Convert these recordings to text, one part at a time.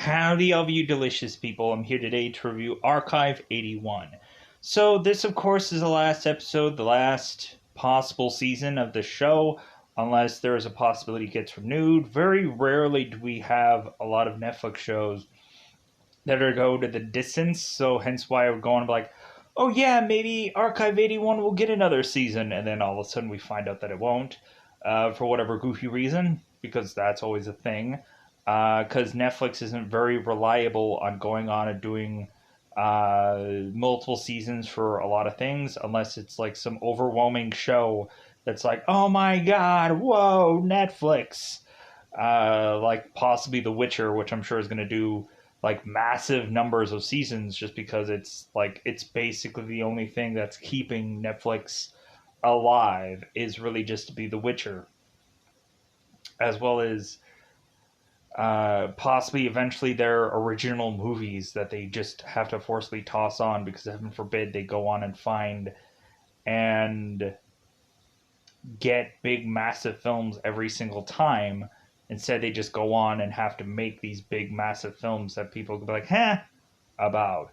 Howdy, all of you delicious people. I'm here today to review Archive 81. So, this, of course, is the last episode, the last possible season of the show, unless there is a possibility it gets renewed. Very rarely do we have a lot of Netflix shows that are go to the distance, so hence why I would go on and be like, oh yeah, maybe Archive 81 will get another season, and then all of a sudden we find out that it won't, for whatever goofy reason, because that's always a thing. Because Netflix isn't very reliable on going on and doing multiple seasons for a lot of things, unless it's like some overwhelming show that's like, oh my god, whoa, Netflix. Like possibly The Witcher, which I'm sure is going to do like massive numbers of seasons just because it's basically the only thing that's keeping Netflix alive is really just to be The Witcher, as well as possibly eventually their original movies that they just have to forcibly toss on because heaven forbid they go on and find and get big massive films every single time. Instead they just go on and have to make these big massive films that people could be like, about.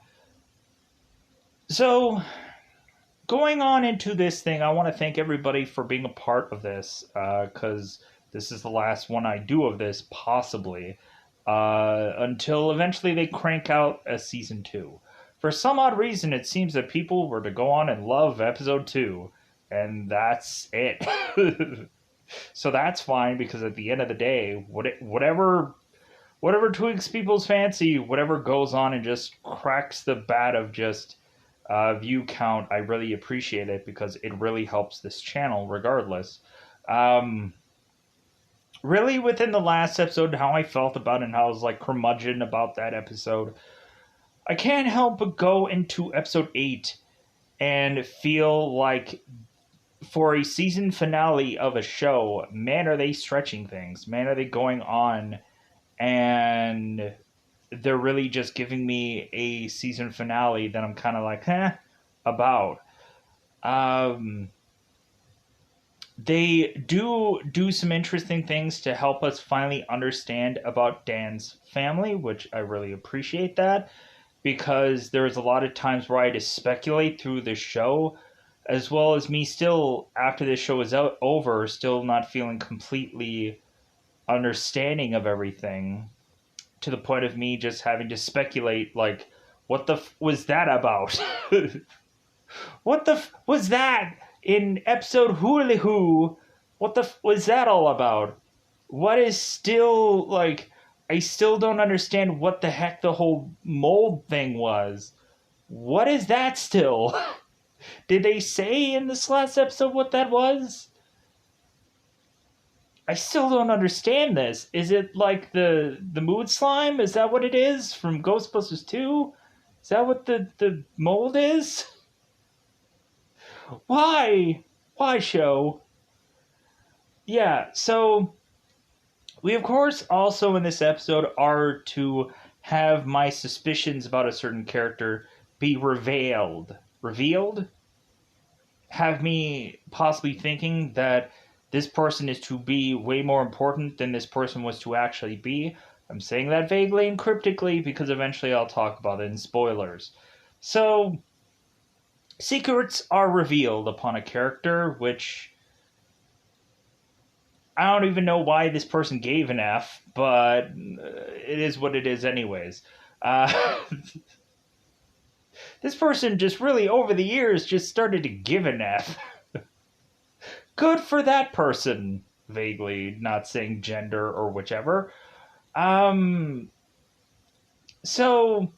So going on into this thing, I want to thank everybody for being a part of this, because this is the last one I do of this, possibly, until eventually they crank out a season 2. For some odd reason, it seems that people were to go on and love episode 2, and that's it. So that's fine, because at the end of the day, whatever tweaks people's fancy, whatever goes on and just cracks the bat of just view count, I really appreciate it because it really helps this channel regardless. Really, within the last episode, how I felt about it and how I was like curmudgeon about that episode, I can't help but go into episode 8 and feel like for a season finale of a show, man, are they stretching things. Man, are they going on and they're really just giving me a season finale that I'm kind of like, about. They do some interesting things to help us finally understand about Dan's family, which I really appreciate that, because there's a lot of times where I had to speculate through the show, as well as me still, after this show is over, still not feeling completely understanding of everything, to the point of me just having to speculate, like, what the was that about? What the was that in episode Hooly Hoo? What the was that all about? What is still, like, I still don't understand what the heck the whole mold thing was. What is that still? Did they say in this last episode what that was? I still don't understand this. Is it like the mood slime? Is that what it is from Ghostbusters 2? Is that what the mold is? Why? Why, show? Yeah, so we of course also in this episode are to have my suspicions about a certain character be revealed. Revealed? Have me possibly thinking that this person is to be way more important than this person was to actually be. I'm saying that vaguely and cryptically because eventually I'll talk about it in spoilers. So, secrets are revealed upon a character, which I don't even know why this person gave an F, but it is what it is anyways. This person just really, over the years, just started to give an F. Good for that person. Vaguely, not saying gender or whichever. So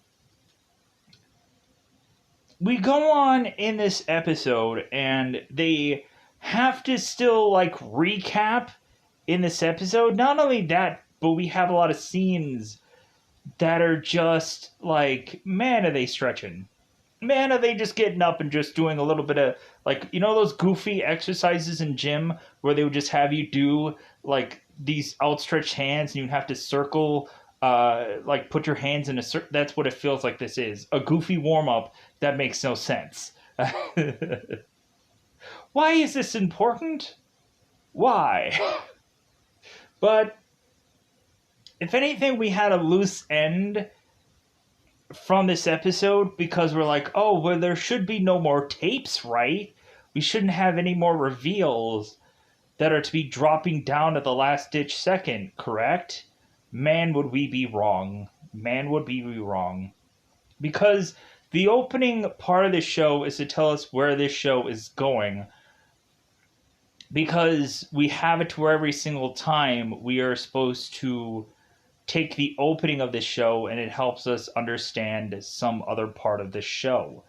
we go on in this episode, and they have to still, like, recap in this episode. Not only that, but we have a lot of scenes that are just like, man, are they stretching? Man, are they just getting up and just doing a little bit of, like, you know those goofy exercises in gym where they would just have you do, like, these outstretched hands and you have to circle, like, put your hands in a circle. That's what it feels like this is. A goofy warm-up that makes no sense. Why is this important? Why? But if anything, we had a loose end from this episode because we're like, oh, well, there should be no more tapes, right? We shouldn't have any more reveals that are to be dropping down at the last ditch second, correct? Man, would we be wrong. Man, would we be wrong. Because the opening part of the show is to tell us where this show is going. Because we have it to where every single time we are supposed to take the opening of the show and it helps us understand some other part of the show.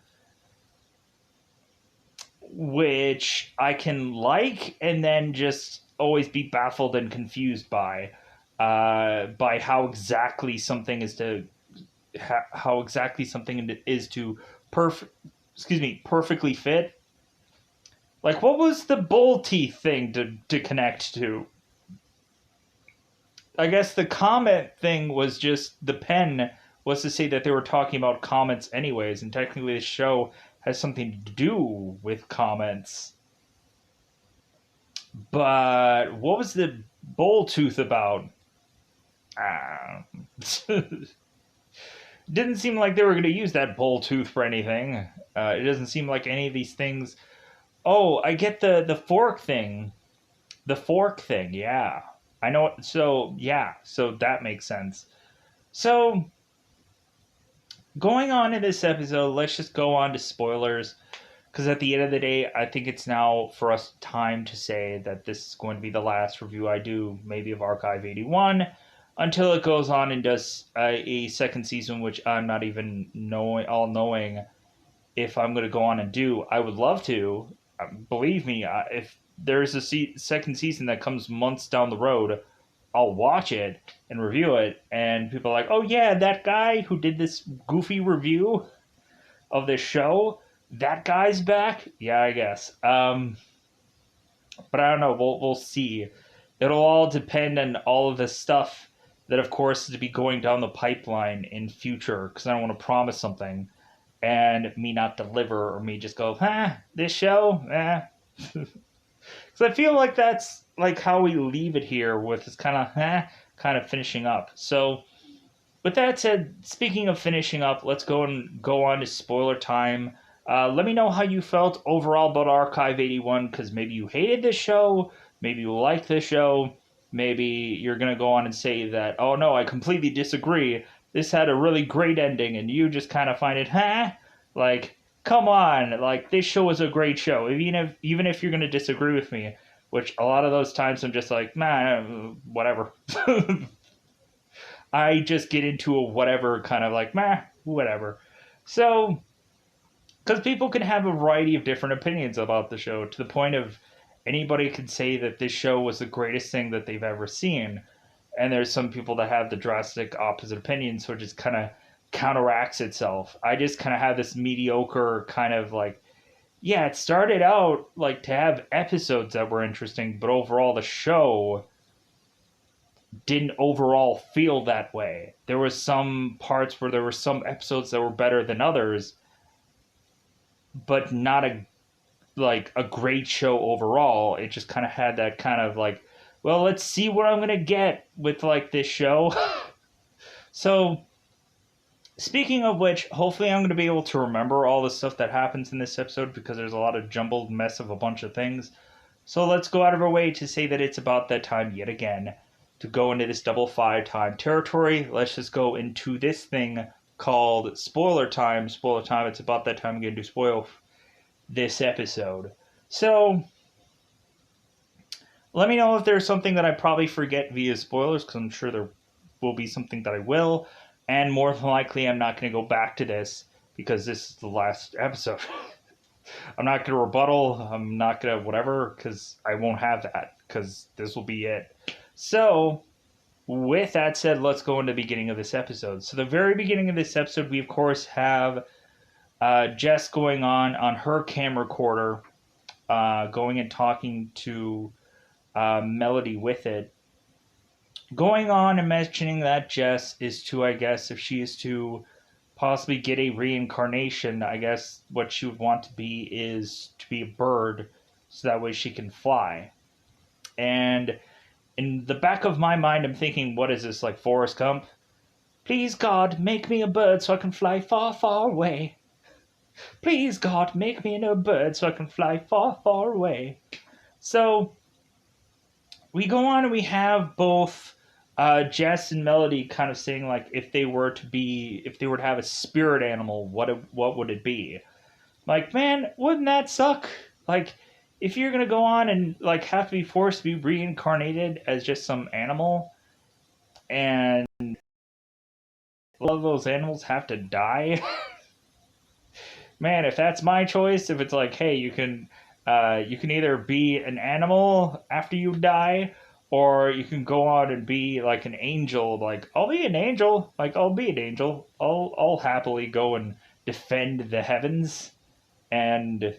Which I can like and then just always be baffled and confused by how exactly something is to perfectly fit. Like, what was the bull teeth thing to connect to? I guess the comment thing was just the pen was to say that they were talking about comments anyways, and technically the show has something to do with comments. But what was the bull tooth about? Didn't seem like they were going to use that bull tooth for anything. It doesn't seem like any of these things. Oh, I get the fork thing. The fork thing, yeah. I know. So, yeah. So that makes sense. So, going on in this episode, let's just go on to spoilers. Because at the end of the day, I think it's now for us time to say that this is going to be the last review I do, maybe of Archive 81, until it goes on and does a second season, which I'm not even knowing if I'm going to go on and do. I would love to. Believe me, if there's a second season that comes months down the road, I'll watch it and review it. And people are like, oh yeah, that guy who did this goofy review of this show, that guy's back? Yeah, I guess. But I don't know. We'll see. It'll all depend on all of the stuff that, of course, is to be going down the pipeline in future. Because I don't want to promise something and me not deliver, or me just go, this show, Because I feel like that's like how we leave it here, with this kind of finishing up. So, with that said, speaking of finishing up, let's go on to spoiler time. Let me know how you felt overall about Archive 81, because maybe you hated this show, maybe you liked this show, maybe you're going to go on and say that, oh no, I completely disagree, this had a really great ending, and you just kind of find it, like, come on, like, this show was a great show, even if you're going to disagree with me, which a lot of those times I'm just like, man, whatever. I just get into a whatever kind of like, whatever. So, because people can have a variety of different opinions about the show, to the point of anybody could say that this show was the greatest thing that they've ever seen. And there's some people that have the drastic opposite opinion, so it just kind of counteracts itself. I just kind of have this mediocre kind of like, yeah, it started out like to have episodes that were interesting, but overall the show didn't overall feel that way. There was some parts where there were some episodes that were better than others, but not a great show overall. It just kind of had that kind of like, well, let's see what I'm gonna get with like this show. So, speaking of which, hopefully I'm gonna be able to remember all the stuff that happens in this episode, because there's a lot of jumbled mess of a bunch of things. So let's go out of our way to say that it's about that time yet again to go into this double 5 time territory. Let's just go into this thing called spoiler time. Spoiler time, it's about that time again to spoil this episode. So, let me know if there's something that I probably forget via spoilers, because I'm sure there will be something that I will. And more than likely, I'm not going to go back to this, because this is the last episode. I'm not going to rebuttal, I'm not going to whatever, because I won't have that, because this will be it. So, with that said, let's go into the beginning of this episode. So, the very beginning of this episode, we of course have Jess going on her camcorder, going and talking to Melody with it. Going on and mentioning that Jess is to, I guess, if she is to possibly get a reincarnation, I guess what she would want to be is to be a bird, so that way she can fly. And in the back of my mind, I'm thinking, what is this, like Forrest Gump? Please, God, make me a bird so I can fly far, far away. Please, God, make me a bird so I can fly far, far away. So we go on and we have both Jess and Melody kind of saying, like, if they were to have a spirit animal, what would it be? Like, man, wouldn't that suck? Like, if you're gonna go on and like have to be forced to be reincarnated as just some animal, and all of those animals have to die. Man, if that's my choice, if it's like, hey, you can either be an animal after you die, or you can go on and be like an angel. Like, I'll be an angel. Like, I'll be an angel. I'll happily go and defend the heavens and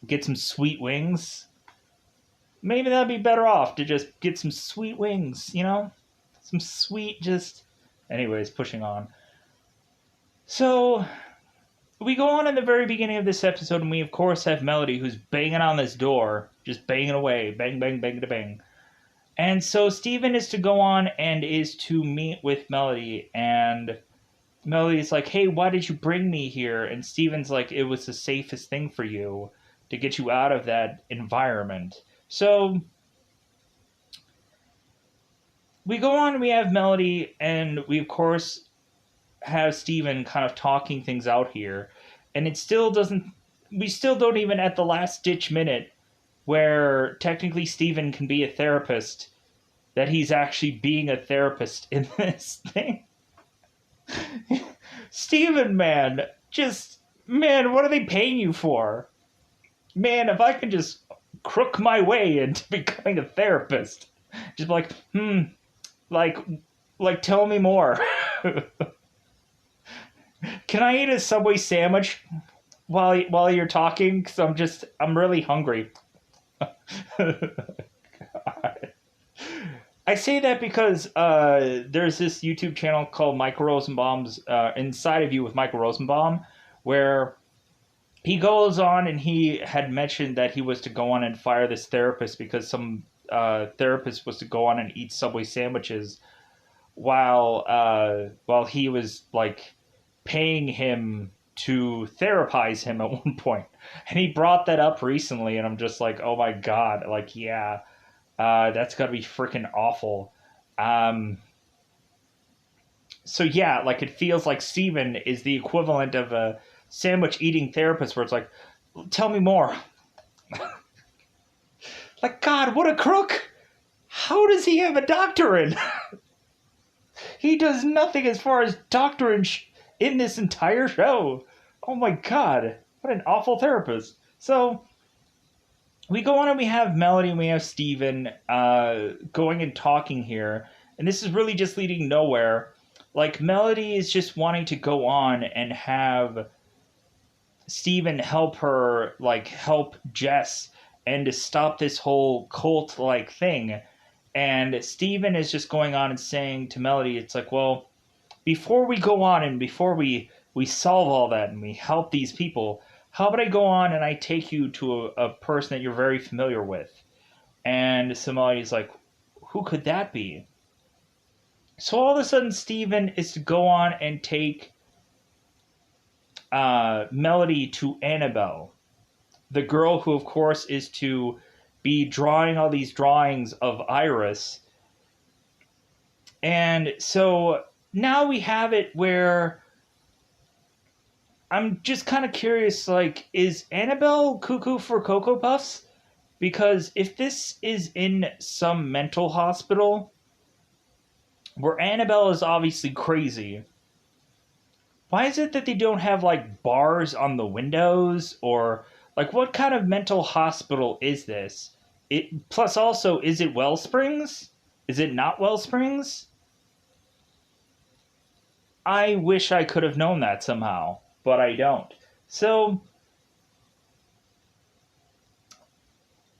get some sweet wings. Maybe that'd be better off to just get some sweet wings, you know? Some sweet, just. Anyways, pushing on. So, we go on in the very beginning of this episode, and we, of course, have Melody who's banging on this door, just banging away. Bang, bang, bang, da bang. And so, Steven is to go on and is to meet with Melody, and Melody's like, hey, why did you bring me here? And Steven's like, it was the safest thing for you to get you out of that environment. So we go on and we have Melody, and we, of course, have Steven kind of talking things out here. And it still doesn't, we still don't even at the last ditch minute where technically Steven can be a therapist, that he's actually being a therapist in this thing. Steven, man, what are they paying you for? Man, if I could just crook my way into becoming a therapist, just be like, tell me more. Can I eat a Subway sandwich while you're talking? Because I'm really hungry. I say that because there's this YouTube channel called Michael Rosenbaum's Inside of You with Michael Rosenbaum, where he goes on and he had mentioned that he was to go on and fire this therapist because some therapist was to go on and eat Subway sandwiches while he was like paying him to therapize him at one point. And he brought that up recently, and I'm just like, oh my god, like, yeah, that's gotta be freaking awful. So yeah, like, it feels like Steven is the equivalent of a sandwich eating therapist where it's like, tell me more. Like, God, what a crook! How does he have a doctorate? He does nothing as far as doctorate in this entire show. Oh my god, what an awful therapist. So we go on and we have Melody and we have Steven going and talking here, and this is really just leading nowhere. Like, Melody is just wanting to go on and have Steven help her, like, help Jess and to stop this whole cult-like thing. And Steven is just going on and saying to Melody, it's like, well, before we go on and before we solve all that and we help these people, how about I go on and I take you to a person that you're very familiar with? And so Melody's like, who could that be? So all of a sudden, Steven is to go on and take Melody to Annabelle, the girl who, of course, is to be drawing all these drawings of Iris. And so now we have it where I'm just kind of curious, like, is Annabelle cuckoo for Cocoa Puffs? Because if this is in some mental hospital, where Annabelle is obviously crazy, why is it that they don't have, like, bars on the windows? Or, like, what kind of mental hospital is this? Plus also, is it Wellsprings? Is it not Wellsprings? I wish I could have known that somehow, but I don't. So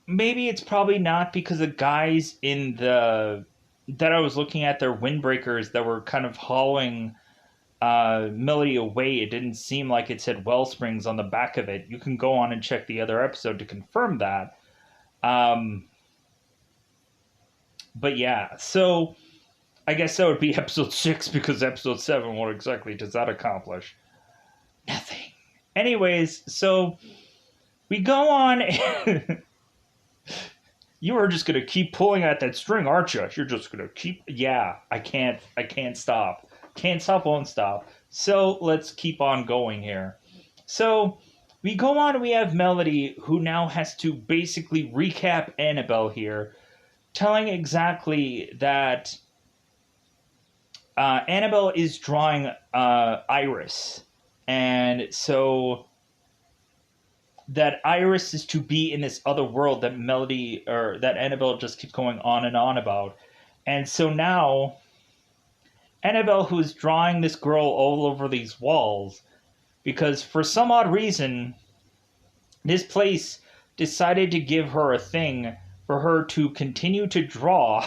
maybe it's probably not because the guys in the that I was looking at, their windbreakers that were kind of hollowing Melody away. It didn't seem like it said Wellsprings on the back of it. You can go on and check the other episode to confirm that. But yeah, so I guess that would be episode 6 because episode 7, what exactly does that accomplish? Nothing. Anyways, so we go on. You are just gonna keep pulling at that string, aren't you? You're just gonna keep. Yeah, I can't. I can't stop. Can't stop. Won't stop. So let's keep on going here. So we go on. We have Melody, who now has to basically recap Annabelle here, telling exactly that Annabelle is drawing Iris, and so that Iris is to be in this other world that Melody or that Annabelle just keeps going on and on about. And so now Annabelle, who is drawing this girl all over these walls, because for some odd reason, this place decided to give her a thing for her to continue to draw.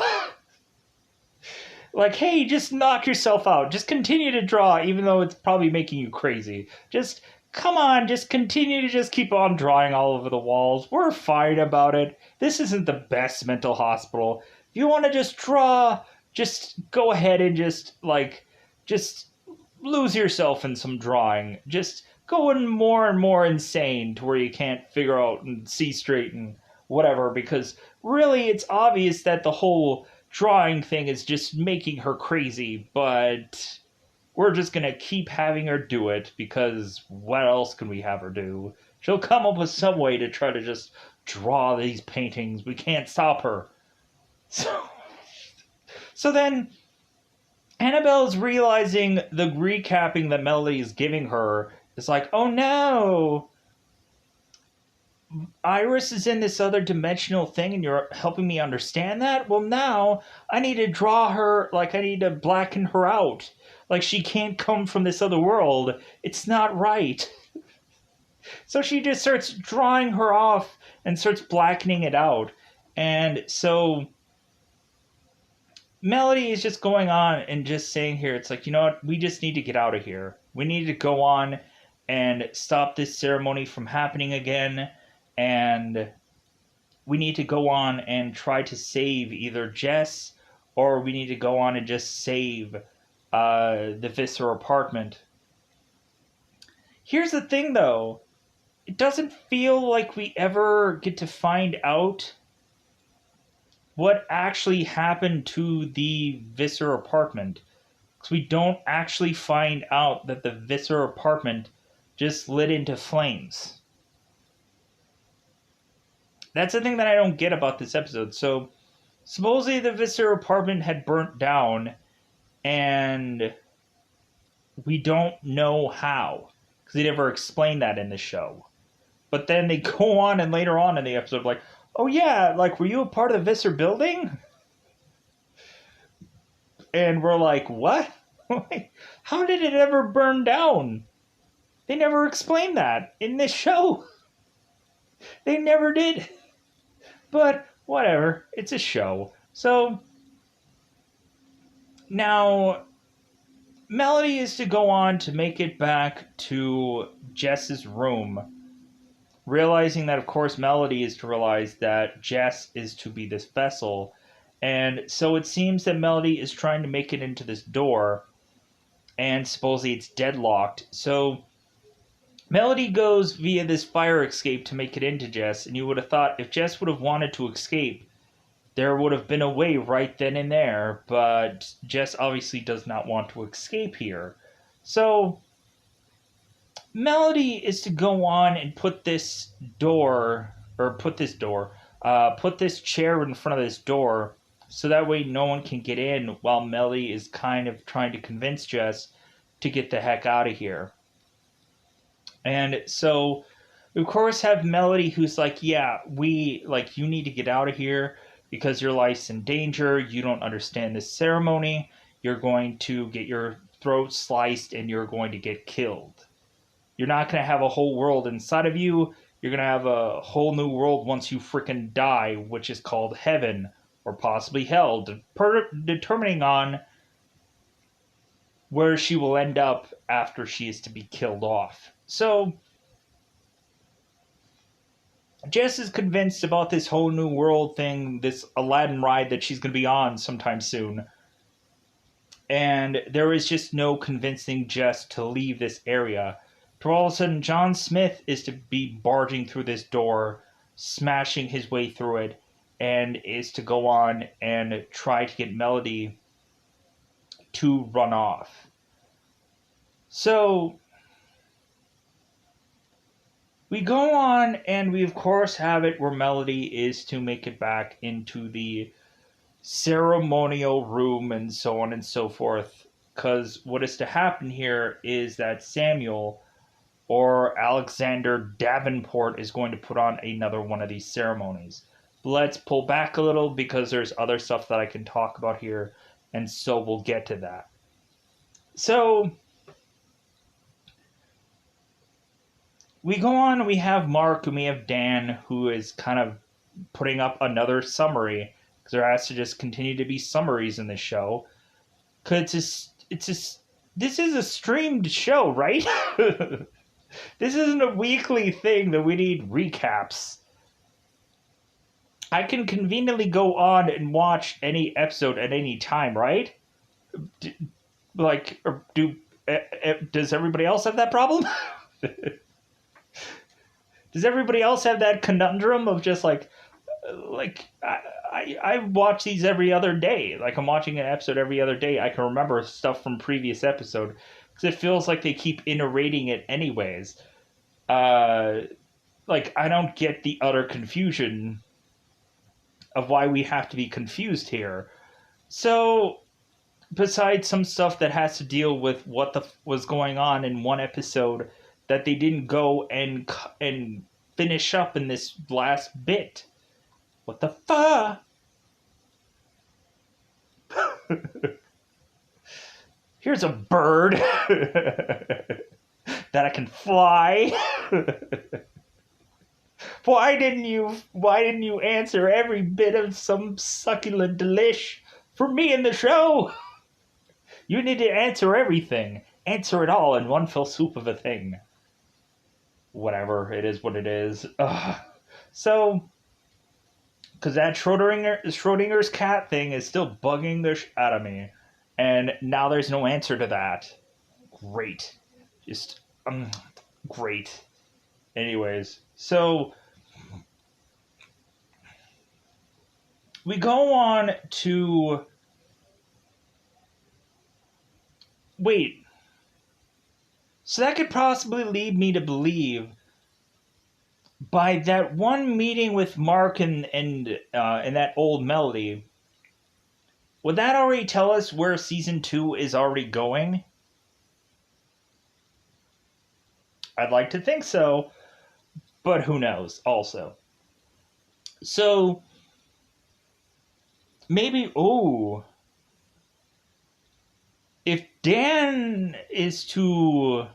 Like, hey, just knock yourself out. Just continue to draw, even though it's probably making you crazy. Just come on, just continue to just keep on drawing all over the walls. We're fine about it. This isn't the best mental hospital. If you want to just draw, just go ahead and just lose yourself in some drawing. Just going more and more insane to where you can't figure out and see straight and whatever, because really it's obvious that the whole drawing thing is just making her crazy, but we're just gonna keep having her do it because what else can we have her do? She'll come up with some way to try to just draw these paintings. We can't stop her. So then Annabelle's realizing the recapping that Melody is giving her is like, oh no, Iris is in this other dimensional thing and you're helping me understand that? Well, now I need to draw her, like, I need to blacken her out. Like, she can't come from this other world. It's not right. So she just starts drawing her off and starts blackening it out. And so Melody is just going on and just saying here, it's like, you know what? We just need to get out of here. We need to go on and stop this ceremony from happening again. And we need to go on and try to save either Jess or we need to go on and just save the Visser apartment. Here's the thing, though. It doesn't feel like we ever get to find out what actually happened to the Visser apartment. Because we don't actually find out that the Visser apartment just lit into flames. That's the thing that I don't get about this episode. So, supposedly the Visser apartment had burnt down, and we don't know how. Because they never explained that in the show. But then they go on, and later on in the episode, like, oh yeah, like, were you a part of the Visser building? And we're like, what? How did it ever burn down? They never explained that in this show. They never did. But whatever, it's a show. So now Melody is to go on to make it back to Jess's room, realizing that, of course, Melody is to realize that Jess is to be this vessel. And so it seems that Melody is trying to make it into this door, and supposedly it's deadlocked. So Melody goes via this fire escape to make it into Jess, and you would have thought if Jess would have wanted to escape, there would have been a way right then and there, but Jess obviously does not want to escape here. So Melody is to go on and put this chair in front of this door, so that way no one can get in while Melody is kind of trying to convince Jess to get the heck out of here. And so, of course, have Melody who's like, yeah, you need to get out of here because your life's in danger. You don't understand this ceremony. You're going to get your throat sliced and you're going to get killed. You're not going to have a whole world inside of you. You're going to have a whole new world once you freaking die, which is called heaven or possibly hell, determining on where she will end up after she is to be killed off. So Jess is convinced about this whole new world thing, this Aladdin ride that she's going to be on sometime soon. And there is just no convincing Jess to leave this area. To all of a sudden, John Smith is to be barging through this door, smashing his way through it, and is to go on and try to get Melody to run off. So we go on, and we of course have it where Melody is to make it back into the ceremonial room and so on and so forth. Because what is to happen here is that Samuel or Alexander Davenport is going to put on another one of these ceremonies. Let's pull back a little because there's other stuff that I can talk about here, and so we'll get to that. So we go on, we have Mark and we have Dan, who is kind of putting up another summary, because there has to just continue to be summaries in this show. Because this is a streamed show, right? This isn't a weekly thing that we need recaps. I can conveniently go on and watch any episode at any time, right? Does everybody else have that problem? Does everybody else have that conundrum of just I watch these every other day. Like, I'm watching an episode every other day. I can remember stuff from previous episode because it feels like they keep iterating it anyways. I don't get the utter confusion of why we have to be confused here. So, besides some stuff that has to deal with what was going on in one episode that they didn't go and finish up in this last bit. What the fuck? Here's a bird that I can fly. Why didn't you answer every bit of some succulent delish for me in the show? You need to answer everything. Answer it all in one fell swoop of a thing. Whatever, it is what it is. Ugh. So, because that Schrodinger's cat thing is still bugging the shit out of me. And now there's no answer to that. Great. Just, great. Anyways, so we go on to... Wait. So that could possibly lead me to believe by that one meeting with Mark and that old Melody, would that already tell us where season 2 is already going? I'd like to think so, but who knows also. So, maybe, if Dan is to...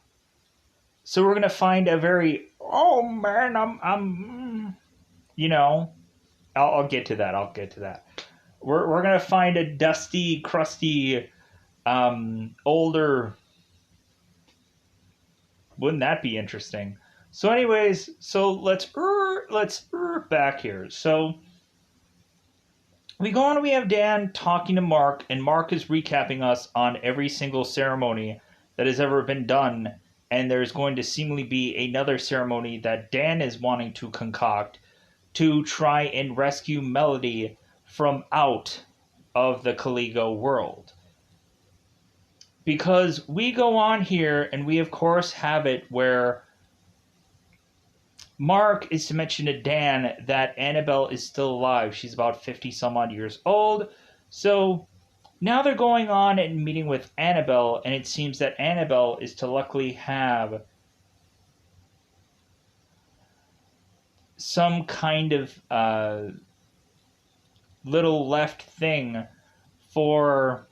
So we're going to find a very... Oh, man, I'm I'll get to that. We're going to find a dusty, crusty, older... Wouldn't that be interesting? So anyways, so let's back here. So we go on, we have Dan talking to Mark, and Mark is recapping us on every single ceremony that has ever been done. And there's going to seemingly be another ceremony that Dan is wanting to concoct to try and rescue Melody from out of the Caligo world. Because we go on here, and we of course have it where Mark is to mention to Dan that Annabelle is still alive. She's about 50 some odd years old. So now they're going on and meeting with Annabelle, and it seems that Annabelle is to luckily have some kind of little left thing for,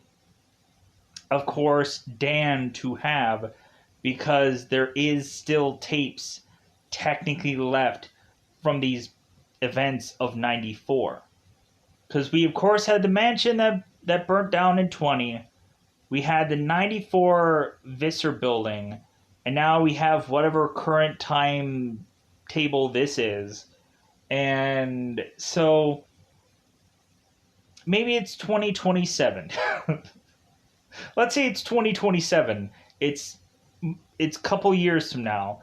of course, Dan to have, because there is still tapes technically left from these events of 94. Because we, of course, had the mansion that burnt down in 20. We had the 94 Visser building. And now we have whatever current time table this is. And so maybe it's 2027. Let's say it's 2027. It's a couple years from now.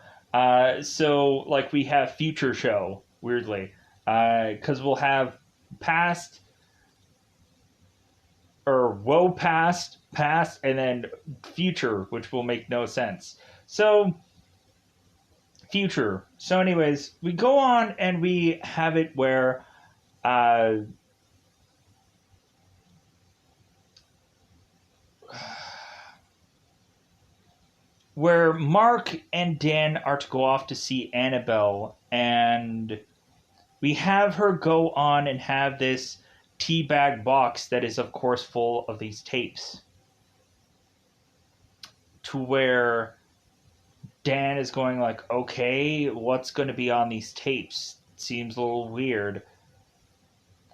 So like we have future show weirdly, because we'll have past or woe past, and then future, which will make no sense. So future. So anyways, we go on and we have it uh, where Mark and Dan are to go off to see Annabelle, and we have her go on and have this teabag box that is, of course, full of these tapes. To where Dan is going like, okay, what's going to be on these tapes? Seems a little weird.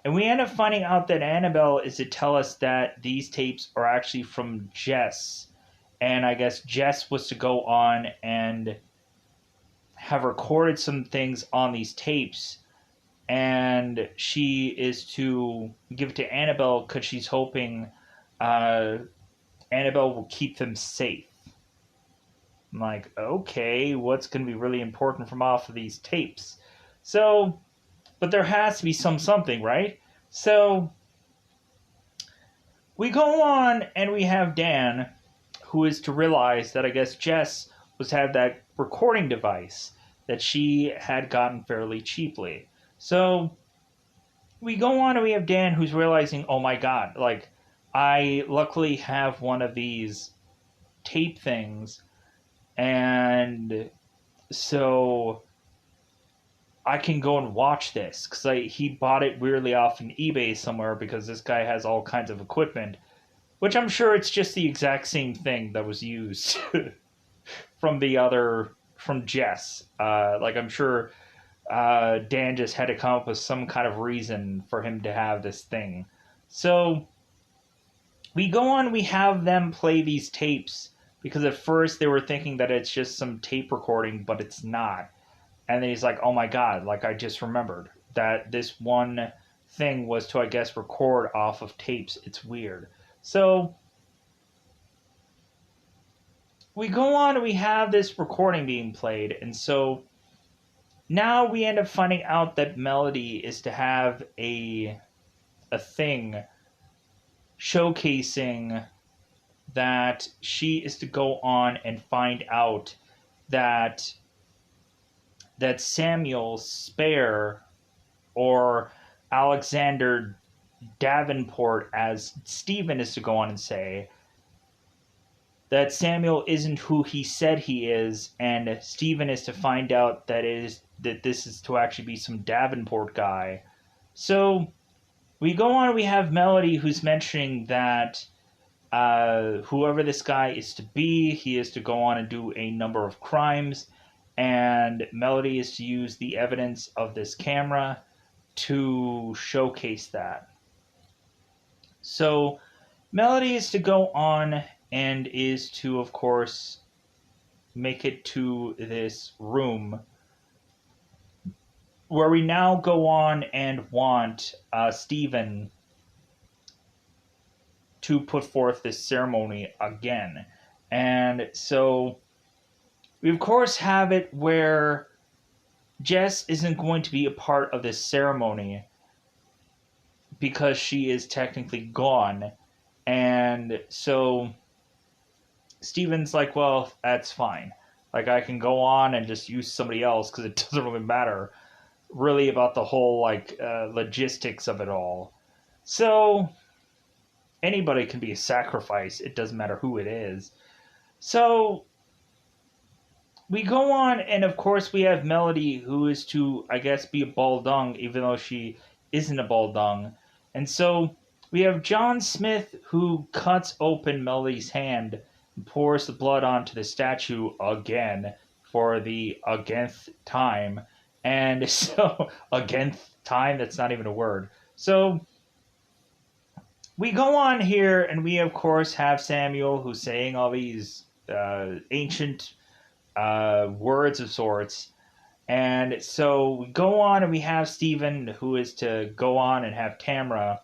And we end up finding out that Annabelle is to tell us that these tapes are actually from Jess. And I guess Jess was to go on and have recorded some things on these tapes. And she is to give it to Annabelle because she's hoping Annabelle will keep them safe. I'm like, okay, what's going to be really important from off of these tapes? So, but there has to be something, right? So, we go on and we have Dan, who is to realize that I guess Jess was to have that recording device that she had gotten fairly cheaply. So, we go on and we have Dan who's realizing, oh my god, like, I luckily have one of these tape things, and so I can go and watch this because he bought it weirdly off an eBay somewhere because this guy has all kinds of equipment, which I'm sure it's just the exact same thing that was used from Jess. Like I'm sure Dan just had to come up with some kind of reason for him to have this thing. So we go on, we have them play these tapes because at first they were thinking that it's just some tape recording, but it's not. And then he's like, oh my god, like I just remembered that this one thing was to, I guess, record off of tapes. It's weird. So we go on and we have this recording being played. And so now we end up finding out that Melody is to have a thing showcasing that she is to go on and find out that Samuel Spare, or Alexander Davenport, as Stephen is to go on and say, that Samuel isn't who he said he is, and Stephen is to find out that this is to actually be some Davenport guy. So we go on, we have Melody who's mentioning that whoever this guy is to be, he is to go on and do a number of crimes, and Melody is to use the evidence of this camera to showcase that. So Melody is to go on and is to, of course, make it to this room where we now go on and want Stephen to put forth this ceremony again. And so we, of course, have it where Jess isn't going to be a part of this ceremony because she is technically gone. And so Steven's like, well, that's fine. Like, I can go on and just use somebody else because it doesn't really matter really about the whole, like, logistics of it all. So anybody can be a sacrifice. It doesn't matter who it is. So we go on, and of course we have Melody, who is to, I guess, be a Baldung, even though she isn't a Baldung. And so we have John Smith, who cuts open Melody's hand and pours the blood onto the statue again for the against time. And so, against time, that's not even a word. So we go on here, and we, of course, have Samuel, who's saying all these ancient words of sorts, And so we go on and we have Steven, who is to go on and have Tamra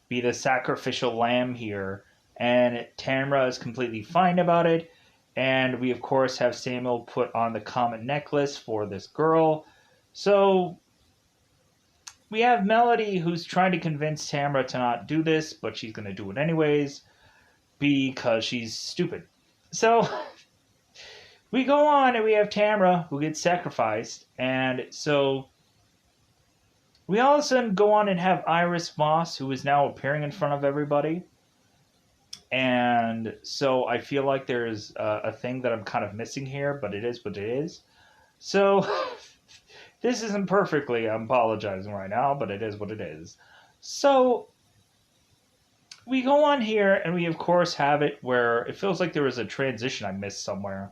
be the sacrificial lamb here. And Tamra is completely fine about it. And we, of course, have Samuel put on the comet necklace for this girl. So we have Melody, who's trying to convince Tamra to not do this, but she's going to do it anyways because she's stupid. So we go on and we have Tamra, who gets sacrificed. And so we all of a sudden go on and have Iris Moss, who is now appearing in front of everybody. And so I feel like there's a thing that I'm kind of missing here, but it is what it is. So this isn't perfectly, I'm apologizing right now, but it is what it is. So we go on here, and we of course have it where it feels like there was a transition I missed somewhere.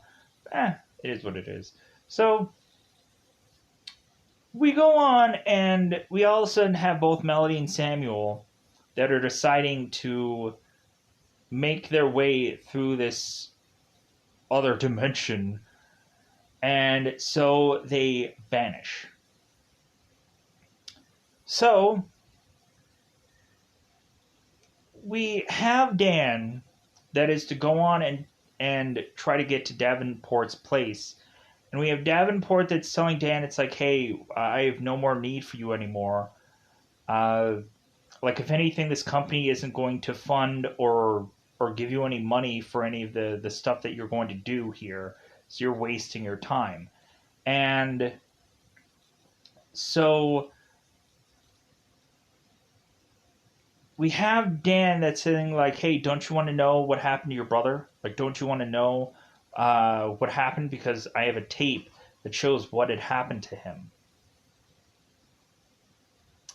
It is what it is. So we go on, and we all of a sudden have both Melody and Samuel that are deciding to make their way through this other dimension, and so they vanish. So we have Dan that is to go on and try to get to Davenport's place. And we have Davenport that's telling Dan, it's like, hey, I have no more need for you anymore. Like, if anything, this company isn't going to fund or give you any money for any of the stuff that you're going to do here. So you're wasting your time. And so we have Dan that's saying, like, hey, don't you want to know what happened to your brother? Like, don't you want to know what happened? Because I have a tape that shows what had happened to him.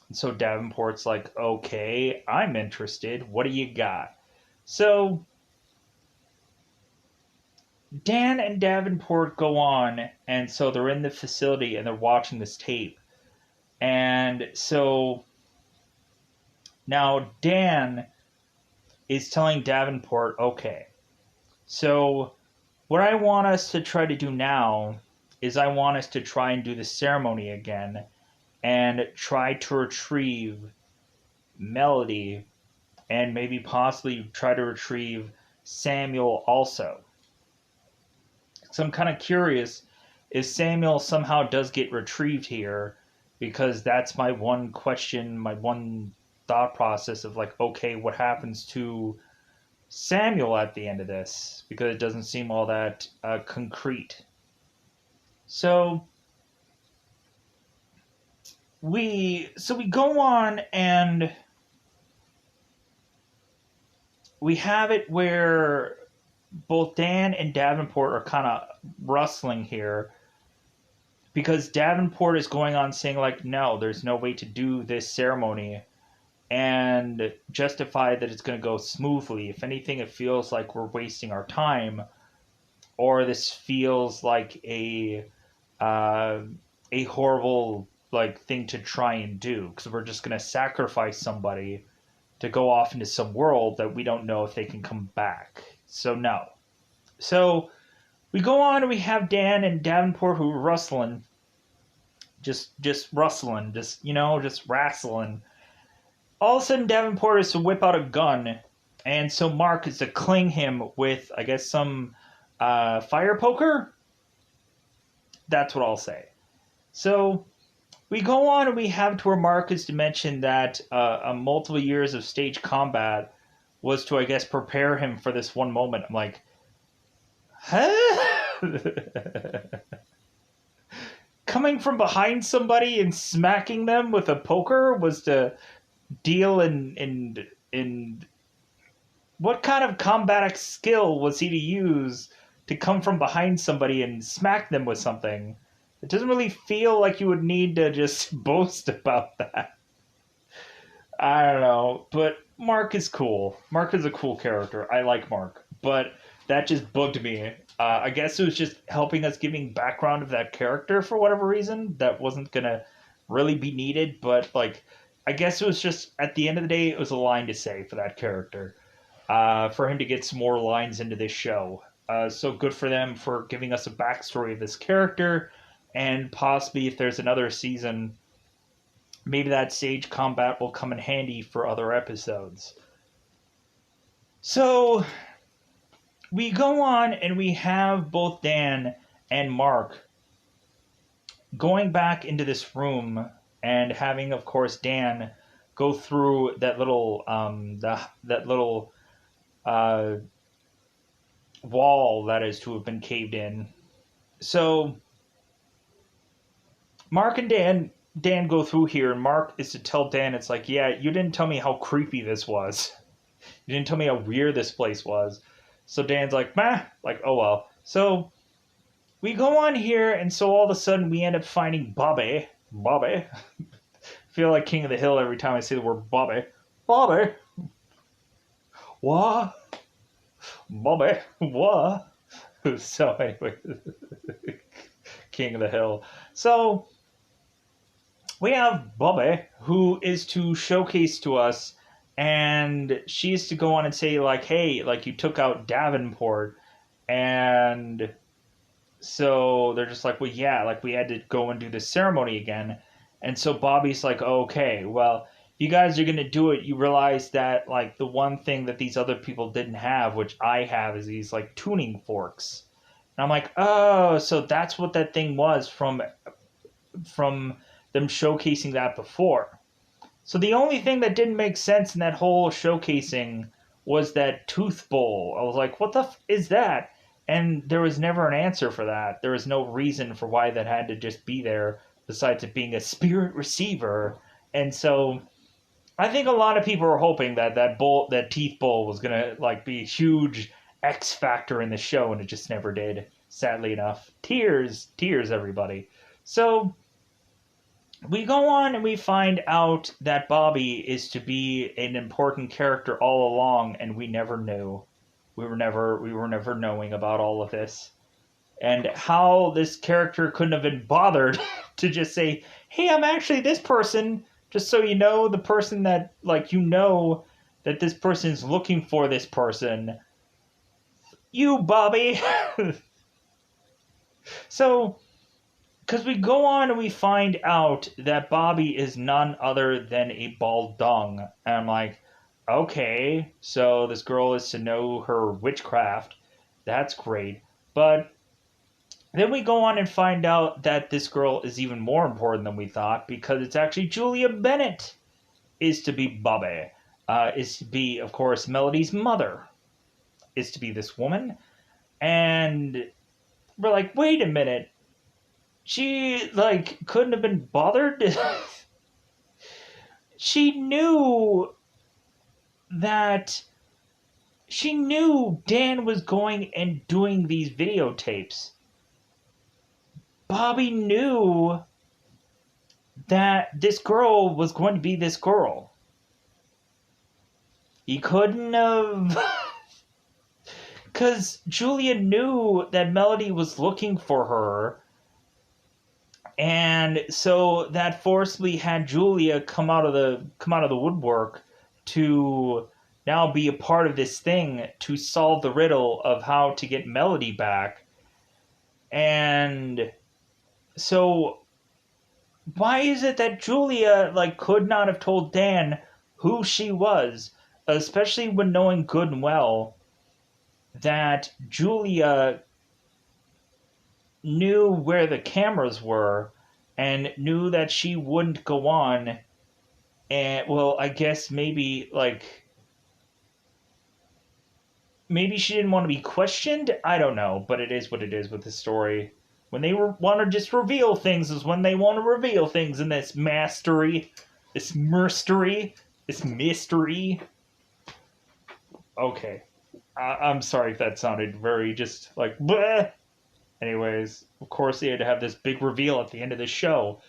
And so Davenport's like, okay, I'm interested. What do you got? So Dan and Davenport go on, and so they're in the facility and they're watching this tape. And so now Dan is telling Davenport, okay, so what I want us to try to do now is I want us to try and do the ceremony again and try to retrieve Melody and maybe possibly try to retrieve Samuel also. So I'm kind of curious if Samuel somehow does get retrieved here, because that's my one question, my one thought process of like, okay, what happens to Samuel at the end of this? Because it doesn't seem all that concrete. So we go on and we have it where both Dan and Davenport are kind of wrestling here, because Davenport is going on saying like, no, there's no way to do this ceremony and justify that it's going to go smoothly. If anything, it feels like we're wasting our time, or this feels like a horrible like thing to try and do, because we're just going to sacrifice somebody to go off into some world that we don't know if they can come back. So no. So we go on and we have Dan and Davenport who are rustling, just rustling, just wrestling. All of a sudden, Davenport is to whip out a gun, and so Mark is to cling him with, I guess, some fire poker. That's what I'll say. So we go on and we have to where Mark is to mention that multiple years of stage combat was to, I guess, prepare him for this one moment. I'm like, huh? Coming from behind somebody and smacking them with a poker was to deal in what kind of combatic skill was he to use to come from behind somebody and smack them with something? It doesn't really feel like you would need to just boast about that. I don't know, but Mark is cool. Mark is a cool character. I like Mark, but that just bugged me. I guess it was just helping us giving background of that character for whatever reason that wasn't gonna really be needed, but like, I guess it was just at the end of the day, it was a line to say for that character, for him to get some more lines into this show. So good for them for giving us a backstory of this character and possibly if there's another season, maybe that stage combat will come in handy for other episodes. So we go on and we have both Dan and Mark going back into this room and having, of course, Dan go through that little that little uh, wall that is to have been caved in. So Mark and Dan go through here, and Mark is to tell Dan, it's like, yeah, you didn't tell me how creepy this was. You didn't tell me how weird this place was. So Dan's like, meh, like, oh well. So we go on here, and so all of a sudden we end up finding Bobby. Bobby. Feel like King of the Hill every time I say the word Bobby. Bobby. What? Bobby. What? So anyway, King of the Hill. So we have Bobby, who is to showcase to us, and she is to go on and say, like, hey, like, you took out Davenport, and so they're just like, well, yeah, like, we had to go and do the ceremony again. And so Bobby's like, okay, well, you guys are going to do it. You realize that, like, the one thing that these other people didn't have, which I have, is these, like, tuning forks. And I'm like, oh, so that's what that thing was from them showcasing that before. So the only thing that didn't make sense in that whole showcasing was that tooth bowl. I was like, what the is that? And there was never an answer for that. There was no reason for why that had to just be there besides it being a spirit receiver. And so I think a lot of people were hoping that that teeth bowl was going to like be a huge X factor in the show, and it just never did, sadly enough. Tears, everybody. So we go on and we find out that Bobby is to be an important character all along, and we never knew. We were never knowing about all of this. And how this character couldn't have been bothered to just say, hey, I'm actually this person, just so you know, the person that, like, you know that this person's looking for this person. You, Bobby! So, because we go on and we find out that Bobby is none other than a Baldung. And I'm like, okay, so this girl is to know her witchcraft. That's great. But then we go on and find out that this girl is even more important than we thought, because it's actually Julia Bennett is to be Bobby. Is to be, of course, Melody's mother. Is to be this woman. And we're like, wait a minute. She, like, couldn't have been bothered? She knew that... She knew Dan was going and doing these videotapes. Bobby knew that this girl was going to be this girl. He couldn't have... Because Julia knew that Melody was looking for her. And so that forcibly had Julia come out of the woodwork to now be a part of this thing to solve the riddle of how to get Melody back. And so why is it that Julia, like, could not have told Dan who she was, especially when knowing good and well that Julia knew where the cameras were and knew that she wouldn't go on, and, well, I guess maybe, like, maybe she didn't want to be questioned? I don't know, but it is what it is with the story. When they want to just reveal things is when they want to reveal things in this mystery. Okay. I'm sorry if that sounded very just like, bleh. Anyways, of course they had to have this big reveal at the end of the show.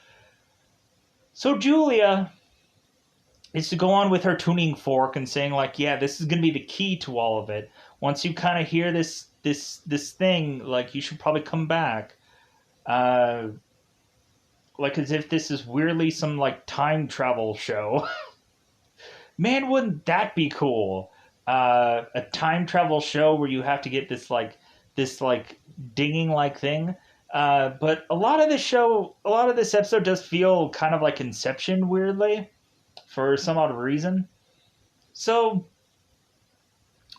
So Julia is to go on with her tuning fork and saying, like, yeah, this is going to be the key to all of it. Once you kind of hear this thing, like, you should probably come back. Like, as if this is weirdly some, like, time travel show. Man, wouldn't that be cool? A time travel show where you have to get this dinging like thing. But a lot of this episode does feel kind of like Inception, weirdly, for some odd reason. So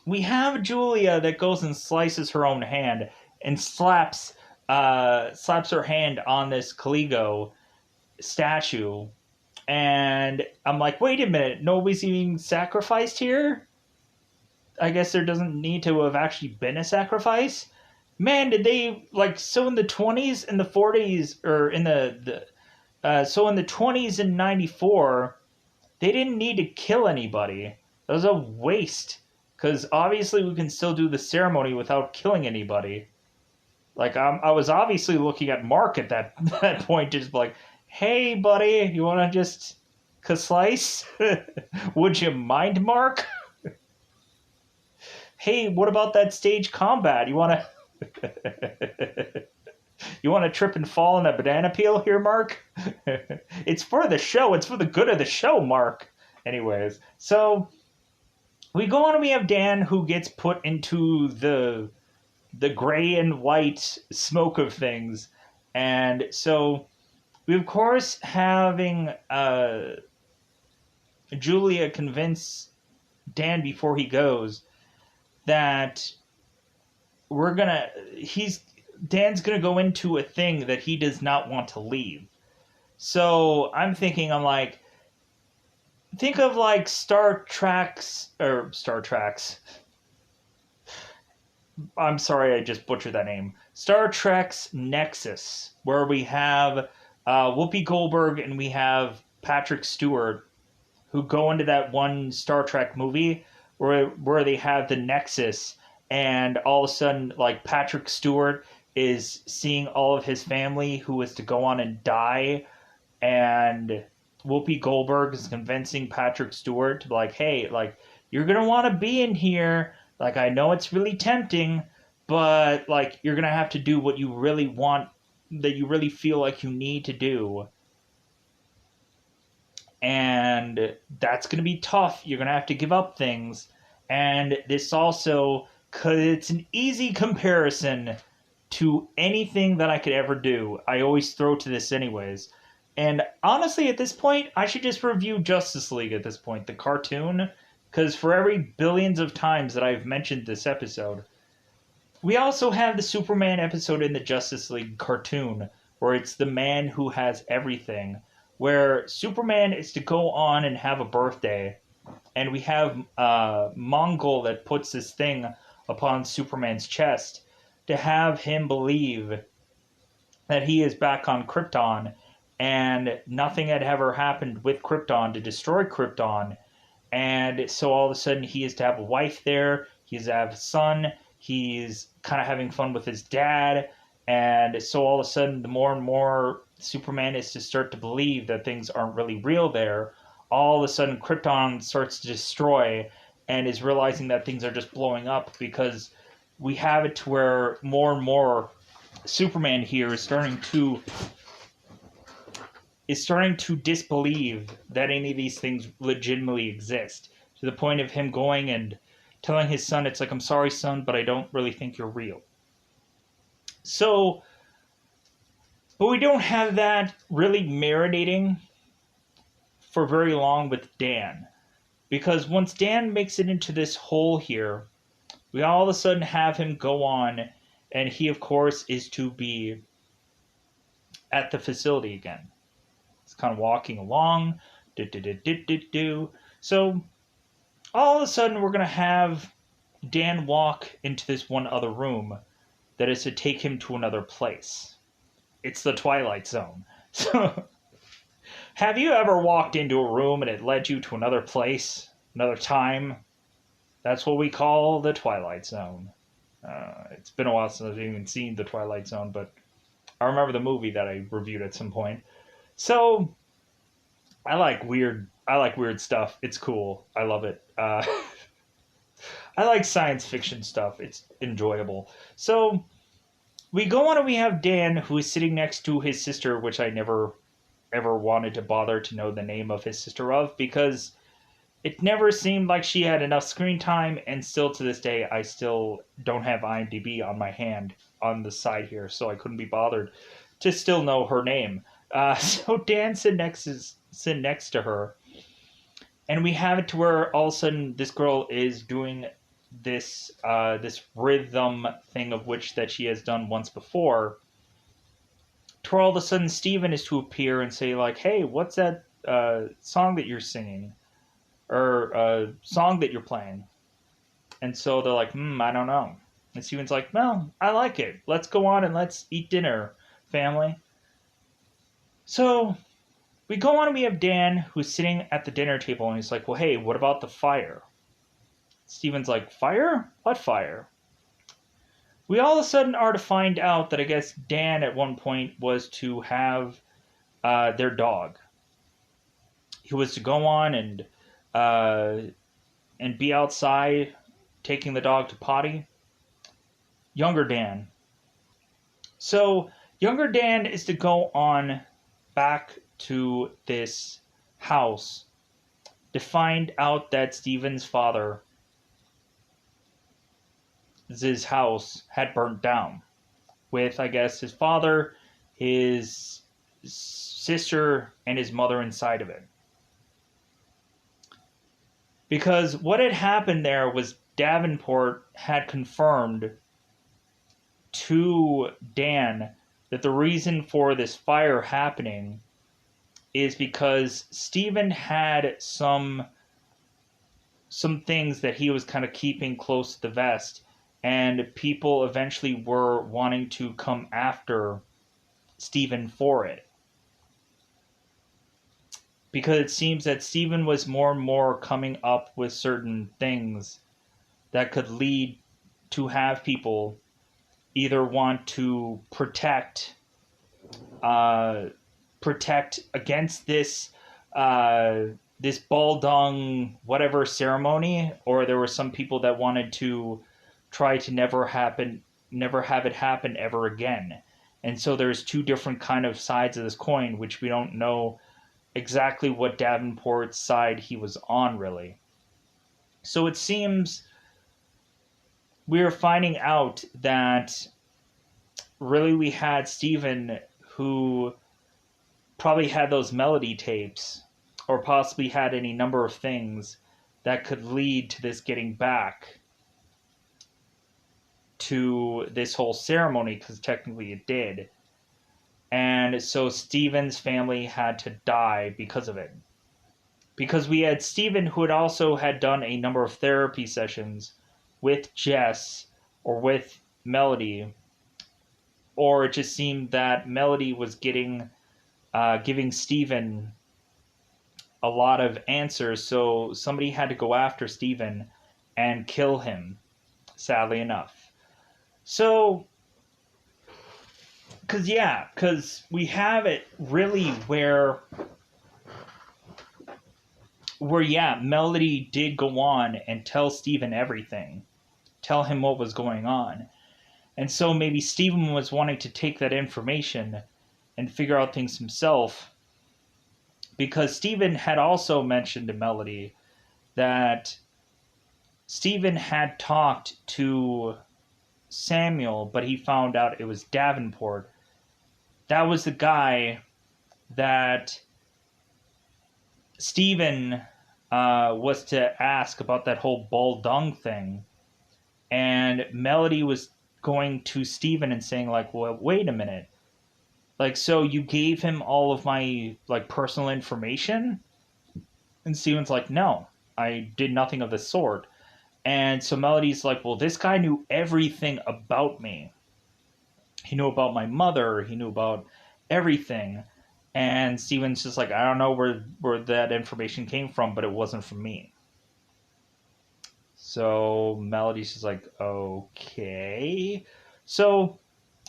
we have Julia that goes and slices her own hand and slaps her hand on this Caligo statue, and I'm like, wait a minute, nobody's even sacrificed here. I guess there doesn't need to have actually been a sacrifice. Man, did they like so in the 20s and the 40s or in so in the 20s and 94 they didn't need to kill anybody. That was a waste because obviously we can still do the ceremony without killing anybody. Like I was obviously looking at Mark at that point, just like, hey buddy, you want to just slice? Would you mind, Mark? Hey, what about that stage combat? You want to you want to trip and fall in a banana peel here, Mark? It's for the show. It's for the good of the show, Mark. Anyways, so we go on and we have Dan who gets put into the gray and white smoke of things. And so we, of course, having Julia convince Dan before he goes that Dan's gonna go into a thing that he does not want to leave. So I'm like, think of like Star Trek's. I'm sorry, I just butchered that name. Star Trek's Nexus, where we have Whoopi Goldberg and we have Patrick Stewart, who go into that one Star Trek movie where they have the Nexus, and all of a sudden, like Patrick Stewart is seeing all of his family who is to go on and die, and Whoopi Goldberg is convincing Patrick Stewart to be like, hey, like, you're gonna want to be in here. Like, I know it's really tempting, but like, you're gonna have to do what you really want, that you really feel like you need to do. And that's gonna be tough. You're gonna have to give up things. And this also, because it's an easy comparison to anything that I could ever do. I always throw to this anyways. And honestly, at this point, I should just review Justice League at this point, the cartoon, because for every billions of times that I've mentioned this episode, we also have the Superman episode in the Justice League cartoon, where it's the man who has everything, where Superman is to go on and have a birthday, and we have Mongol that puts this thing upon Superman's chest to have him believe that he is back on Krypton and nothing had ever happened with Krypton to destroy Krypton. And so all of a sudden he is to have a wife there, he is to have a son, he's kind of having fun with his dad. And so all of a sudden, the more and more Superman is to start to believe that things aren't really real there, all of a sudden Krypton starts to destroy and is realizing that things are just blowing up, because we have it to where more and more Superman here is starting to disbelieve that any of these things legitimately exist, to the point of him going and telling his son, it's like, I'm sorry, son, but I don't really think you're real. So, but we don't have that really marinating for very long with Dan. Because once Dan makes it into this hole here, we all of a sudden have him go on, and he, of course, is to be at the facility again. It's kind of walking along. So, all of a sudden, we're going to have Dan walk into this one other room that is to take him to another place. It's the Twilight Zone. So, have you ever walked into a room and it led you to another place, another time? That's what we call the Twilight Zone. It's been a while since I've even seen the Twilight Zone, but I remember the movie that I reviewed at some point. So, I like weird stuff. It's cool. I love it. I like science fiction stuff. It's enjoyable. So, we go on and we have Dan, who is sitting next to his sister, which I never ever wanted to bother to know the name of his sister of, because it never seemed like she had enough screen time, and still to this day, I still don't have IMDb on my hand on the side here, so I couldn't be bothered to still know her name. So Dan sitting next to her, and we have it to where all of a sudden this girl is doing this rhythm thing of which that she has done once before. To where all of a sudden Steven is to appear and say like, "Hey, what's that song that you're singing, or song that you're playing?" And so they're like, I don't know. And Steven's like, "Well, I like it. Let's go on and let's eat dinner, family." So we go on and we have Dan who's sitting at the dinner table and he's like, "Well, hey, what about the fire?" Steven's like, "Fire? What fire?" We all of a sudden are to find out that I guess Dan at one point was to have their dog. He was to go on and be outside taking the dog to potty. Younger Dan. So younger Dan is to go on back to this house to find out that Steven's father, his house had burnt down with, I guess, his father, his sister, and his mother inside of it. Because what had happened there was Davenport had confirmed to Dan that the reason for this fire happening is because Steven had some things that he was kind of keeping close to the vest, and people eventually were wanting to come after Steven for it. Because it seems that Steven was more and more coming up with certain things that could lead to have people either want to protect against this this ball dung whatever ceremony, or there were some people that wanted to try to never have it happen ever again. And so there's two different kind of sides of this coin, which we don't know exactly what Davenport's side he was on, really. So it seems we're finding out that really we had Steven, who probably had those melody tapes, or possibly had any number of things that could lead to this getting back to this whole ceremony, because technically it did. And so Steven's family had to die because of it. Because we had Steven, who had done a number of therapy sessions with Jess or with Melody, or it just seemed that Melody was giving Steven a lot of answers, so somebody had to go after Steven and kill him, sadly enough. So because we have it really where Melody did go on and tell Steven everything, tell him what was going on. And so maybe Steven was wanting to take that information and figure out things himself, because Steven had also mentioned to Melody that Steven had talked to Samuel, but he found out it was Davenport. That was the guy that Steven was to ask about that whole ball dung thing. And Melody was going to Steven and saying, like, well, wait a minute. Like, so you gave him all of my, like, personal information? And Steven's like, no, I did nothing of the sort. And so Melody's like, well, this guy knew everything about me. He knew about my mother. He knew about everything. And Steven's just like, I don't know where that information came from, but it wasn't from me. So Melody's just like, okay. So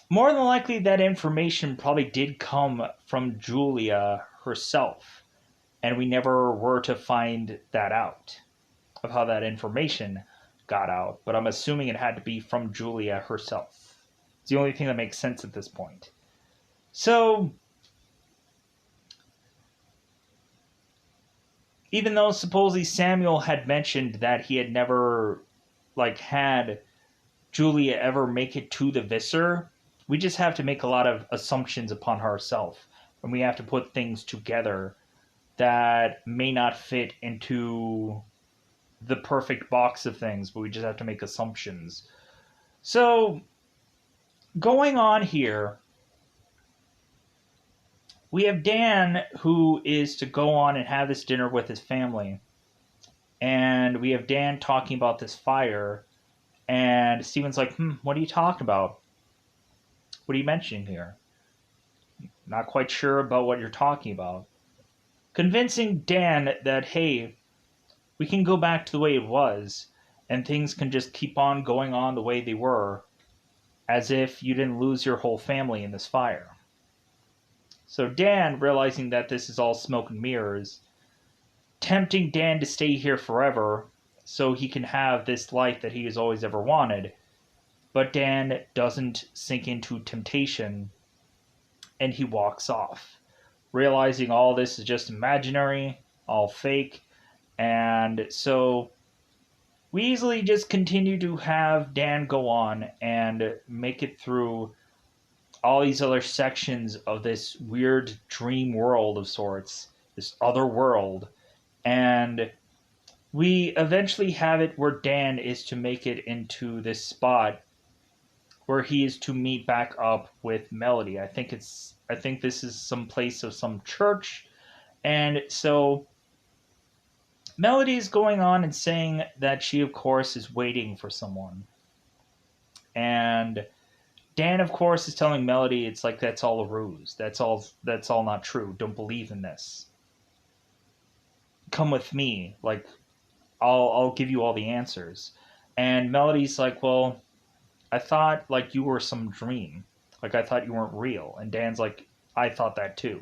more than likely that information probably did come from Julia herself. And we never were to find that out, of how that information got out. But I'm assuming it had to be from Julia herself. It's the only thing that makes sense at this point. So even though supposedly Samuel had mentioned that he had never had Julia ever make it to the Visser, we just have to make a lot of assumptions upon herself, and we have to put things together that may not fit into the perfect box of things, but we just have to make assumptions. So, going on here, we have Dan, who is to go on and have this dinner with his family. And we have Dan talking about this fire. And Steven's like, what are you talking about? What are you mentioning here? Not quite sure about what you're talking about. Convincing Dan that, hey, we can go back to the way it was, and things can just keep on going on the way they were, as if you didn't lose your whole family in this fire. So Dan, realizing that this is all smoke and mirrors, tempting Dan to stay here forever so he can have this life that he has always ever wanted. But Dan doesn't sink into temptation, and he walks off, realizing all this is just imaginary, all fake. And so we easily just continue to have Dan go on and make it through all these other sections of this weird dream world of sorts, this other world. And we eventually have it where Dan is to make it into this spot where he is to meet back up with Melody. I think this is some place of some church. And so Melody is going on and saying that she, of course, is waiting for someone. And Dan, of course, is telling Melody it's like that's all a ruse. That's all not true. Don't believe in this. Come with me. Like I'll give you all the answers. And Melody's like, well, I thought like you were some dream. Like I thought you weren't real. And Dan's like, I thought that too.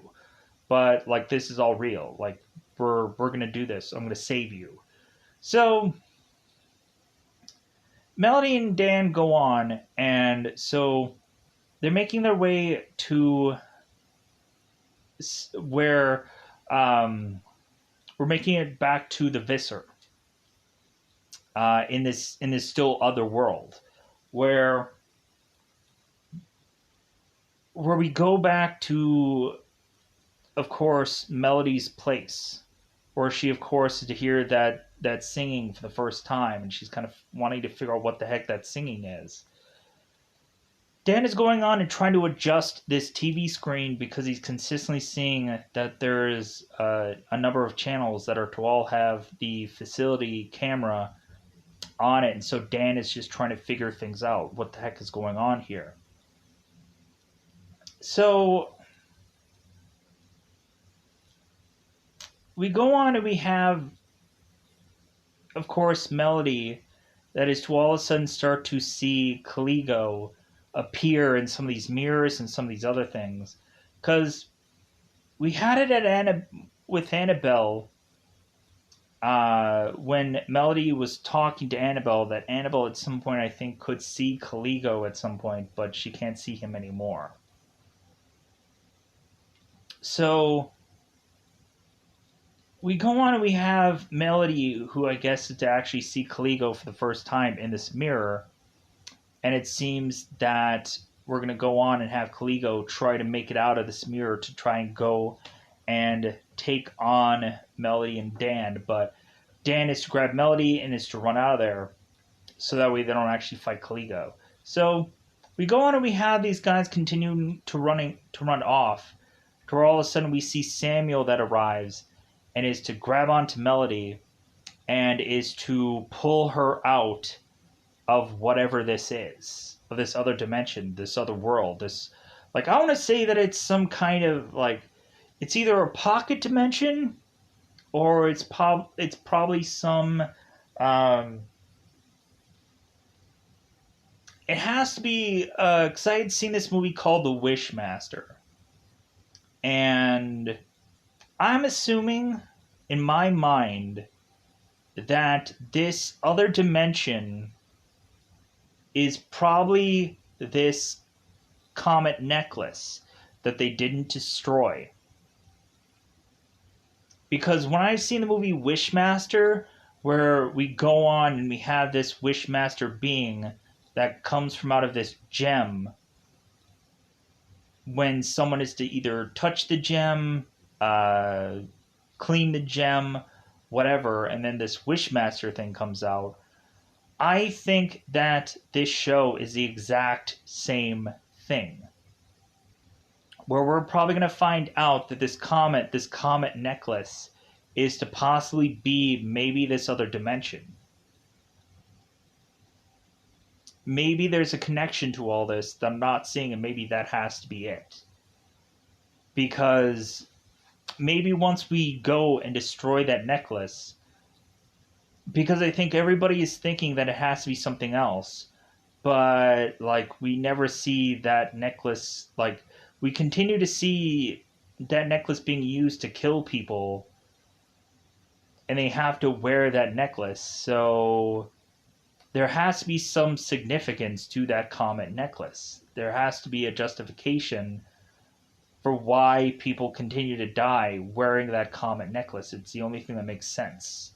But like this is all real. Like we're gonna do this. I'm gonna save you. So Melody and Dan go on, and so they're making their way to where we're making it back to the Visser in this still other world where we go back to, of course, Melody's place, where she, of course, is to hear that singing for the first time, and she's kind of wanting to figure out what the heck that singing is. Dan is going on and trying to adjust this TV screen because he's consistently seeing that there is a number of channels that are to all have the facility camera on it, and so Dan is just trying to figure things out. What the heck is going on here? So we go on and we have, of course, Melody that is to all of a sudden start to see Caligo appear in some of these mirrors and some of these other things. Because we had it with Annabelle when Melody was talking to Annabelle, that Annabelle at some point I think could see Caligo at some point, but she can't see him anymore. So we go on and we have Melody, who I guess is to actually see Caligo for the first time in this mirror. And it seems that we're going to go on and have Caligo try to make it out of this mirror to try and go and take on Melody and Dan. But Dan is to grab Melody and is to run out of there so that way they don't actually fight Caligo. So we go on and we have these guys continuing to run off, to where all of a sudden we see Samuel that arrives and is to grab onto Melody and is to pull her out of whatever this is, of this other dimension, this other world. This, like, I want to say that it's some kind of, like, it's either a pocket dimension or it's probably some, it has to be, because I had seen this movie called The Wishmaster. And I'm assuming, in my mind, that this other dimension is probably this comet necklace that they didn't destroy. Because when I've seen the movie Wishmaster, where we go on and we have this Wishmaster being that comes from out of this gem, when someone is to either touch the gem, uh, clean the gem, whatever, and then this Wishmaster thing comes out. I think that this show is the exact same thing. Where we're probably going to find out that this comet necklace, is to possibly be maybe this other dimension. Maybe there's a connection to all this that I'm not seeing, and maybe that has to be it. Because maybe once we go and destroy that necklace, because I think everybody is thinking that it has to be something else, but like we never see that necklace. Like we continue to see that necklace being used to kill people, and they have to wear that necklace. So there has to be some significance to that comet necklace. There has to be a justification for why people continue to die wearing that comet necklace. It's the only thing that makes sense.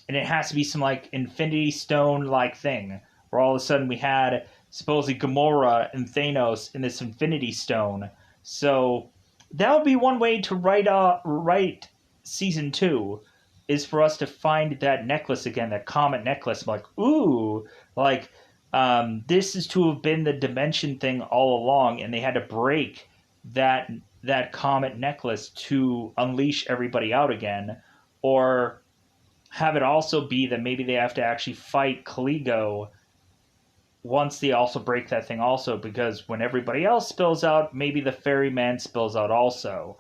And it has to be some like Infinity Stone like thing, where all of a sudden we had supposedly Gamora and Thanos in this Infinity Stone. So that would be one way to write season 2, is for us to find that necklace again, that comet necklace. I'm like, ooh, like this is to have been the dimension thing all along, and they had to break that comet necklace to unleash everybody out again, or have it also be that maybe they have to actually fight Caligo once they also break that thing also, because when everybody else spills out, maybe the ferryman spills out also.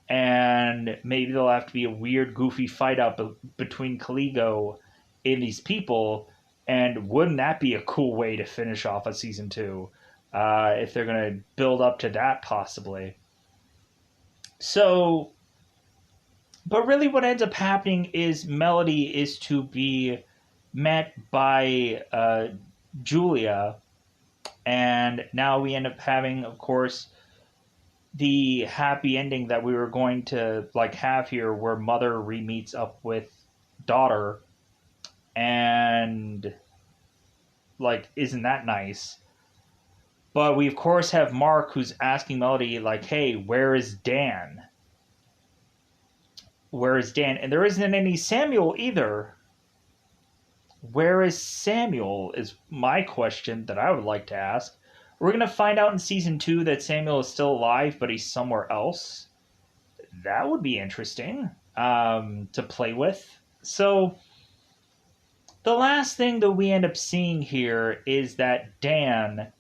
And maybe there'll have to be a weird, goofy fight out between Caligo and these people. And wouldn't that be a cool way to finish off a season 2? If they're going to build up to that, possibly. So, but really what ends up happening is Melody is to be met by Julia. And now we end up having, of course, the happy ending that we were going to like have here, where mother re-meets up with daughter, and like, isn't that nice? But we of course have Mark, who's asking Melody like, hey, where is Dan? Where is Dan? And there isn't any Samuel either. Where is Samuel is my question that I would like to ask. We're going to find out in season 2 that Samuel is still alive, but he's somewhere else. That would be interesting to play with. So the last thing that we end up seeing here is that Dan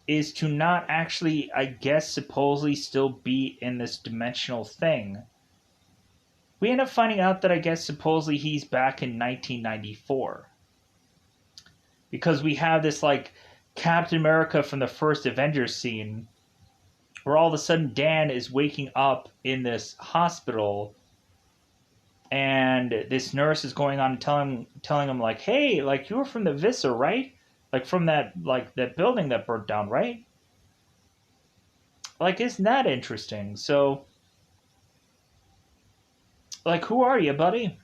is to not actually, I guess, supposedly still be in this dimensional thing. We end up finding out that I guess supposedly he's back in 1994. Because we have this like Captain America from the first Avengers scene, where all of a sudden Dan is waking up in this hospital, and this nurse is going on and telling him like, hey, like, you were from the Visa, right? Like from that building that burnt down, right? Like, isn't that interesting? So like, who are you, buddy?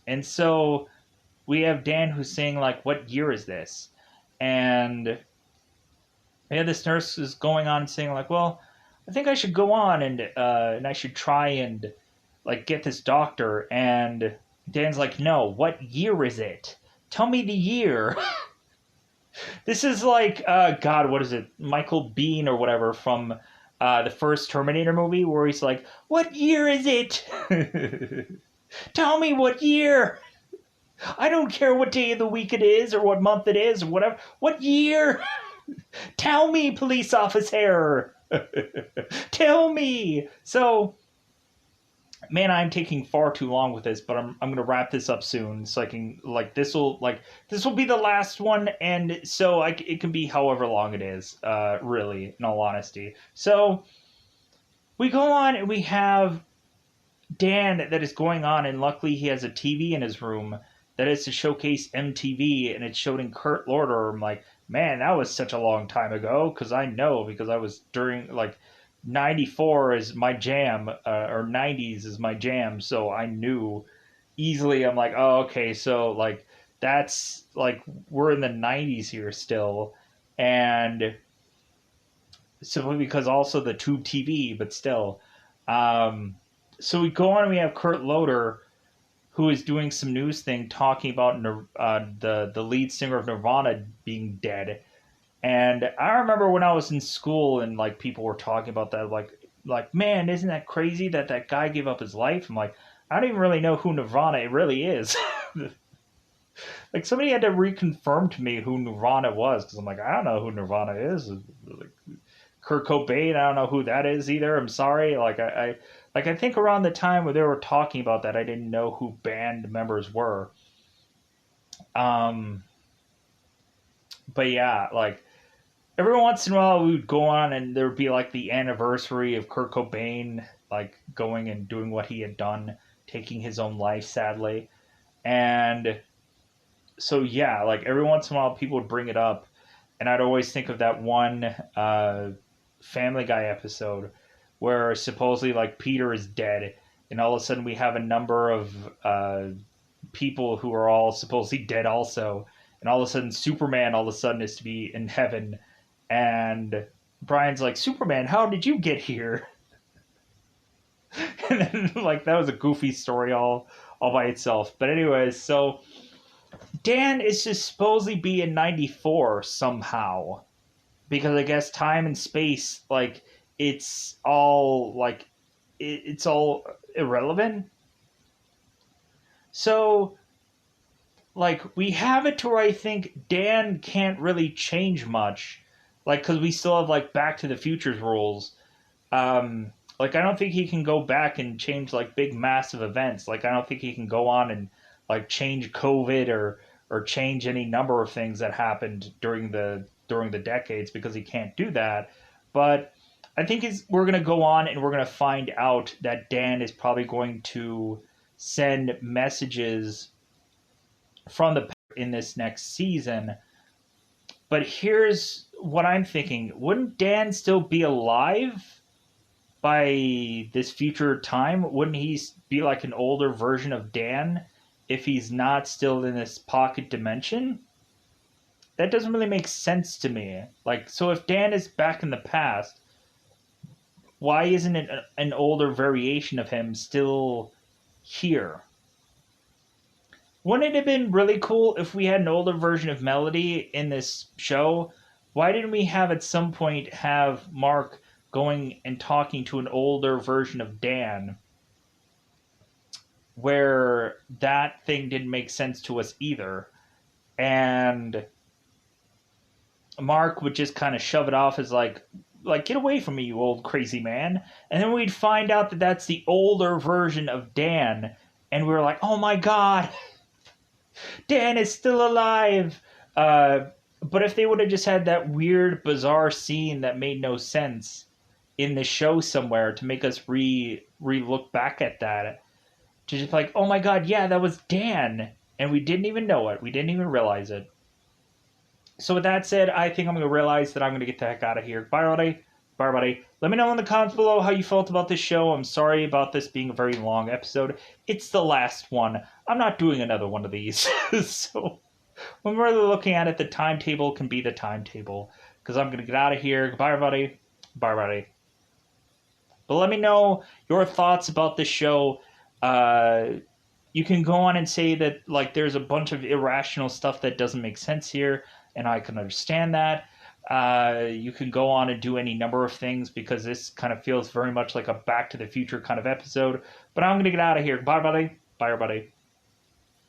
And so we have Dan who's saying like, what year is this? And yeah, this nurse is going on and saying like, well, I think I should go on and I should try and like get this doctor. And Dan's like, no, what year is it? Tell me the year. This is like, God, what is it? Michael Biehn or whatever from the first Terminator movie, where he's like, what year is it? Tell me what year. I don't care what day of the week it is or what month it is or whatever. What year? Tell me, police officer. Tell me. So, man, I'm taking far too long with this, but I'm going to wrap this up soon, so I can this will be the last one, and so it can be however long it is, really, in all honesty. So we go on and we have Dan that is going on, and luckily he has a TV in his room that is to showcase MTV, and it's showing Kurt Loder. I'm like, man, that was such a long time ago, because I know, because I was during '94 is my jam, or '90s is my jam. So I knew easily. I'm like, oh, okay, so like that's like we're in the '90s here still, and simply because also the tube TV, but still. Um, so we go on and we have Kurt Loder, who is doing some news thing talking about the lead singer of Nirvana being dead. And I remember when I was in school and like people were talking about that, like man, isn't that crazy that that guy gave up his life? I'm like, I don't even really know who Nirvana it really is. Like somebody had to reconfirm to me who Nirvana was because I'm like, I don't know who Nirvana is. Like, Kurt Cobain, I don't know who that is either. I'm sorry. I think around the time where they were talking about that, I didn't know who band members were. Um, but yeah, like every once in a while we would go on and there would be like the anniversary of Kurt Cobain, like going and doing what he had done, taking his own life, sadly. And so yeah, like every once in a while people would bring it up, and I'd always think of that one Family Guy episode where supposedly like Peter is dead, and all of a sudden we have a number of people who are all supposedly dead also, and all of a sudden Superman all of a sudden is to be in heaven, and Brian's like, Superman, how did you get here? And then like that was a goofy story all by itself. But anyways, so Dan is to supposedly be in '94 somehow because I guess time and space, like it's all like it's all irrelevant. So like we have it to where I think Dan can't really change much, like because we still have like Back to the Future's rules. Like I don't think he can go back and change like big massive events. Like I don't think he can go on and like change COVID or change any number of things that happened during the decades because he can't do that. But I think we're gonna go on and we're gonna find out that Dan is probably going to send messages from the in this next season. But here's what I'm thinking: wouldn't Dan still be alive by this future time? Wouldn't he be like an older version of Dan if he's not still in this pocket dimension? That doesn't really make sense to me. Like, so if Dan is back in the past, why isn't it an older variation of him still here? Wouldn't it have been really cool if we had an older version of Melody in this show? Why didn't we have at some point have Mark going and talking to an older version of Dan where that thing didn't make sense to us either? And Mark would just kind of shove it off as like get away from me, you old crazy man. And then we'd find out that that's the older version of Dan, and we were like, oh my god, Dan is still alive. But if they would have just had that weird, bizarre scene that made no sense in the show somewhere to make us re look back at that, to just like, oh my god, yeah, that was Dan, and we didn't even know it, we didn't even realize it. So with that said, I think I'm going to realize that I'm going to get the heck out of here. Bye, everybody. Bye, everybody. Let me know in the comments below how you felt about this show. I'm sorry about this being a very long episode. It's the last one. I'm not doing another one of these. So when we're looking at it, the timetable can be the timetable. Because I'm going to get out of here. Goodbye, everybody. Bye, everybody. But let me know your thoughts about this show. You can go on and say that like there's a bunch of irrational stuff that doesn't make sense here, and I can understand that. You can go on and do any number of things because this kind of feels very much like a Back to the Future kind of episode. But I'm going to get out of here. Bye, everybody. Bye, everybody.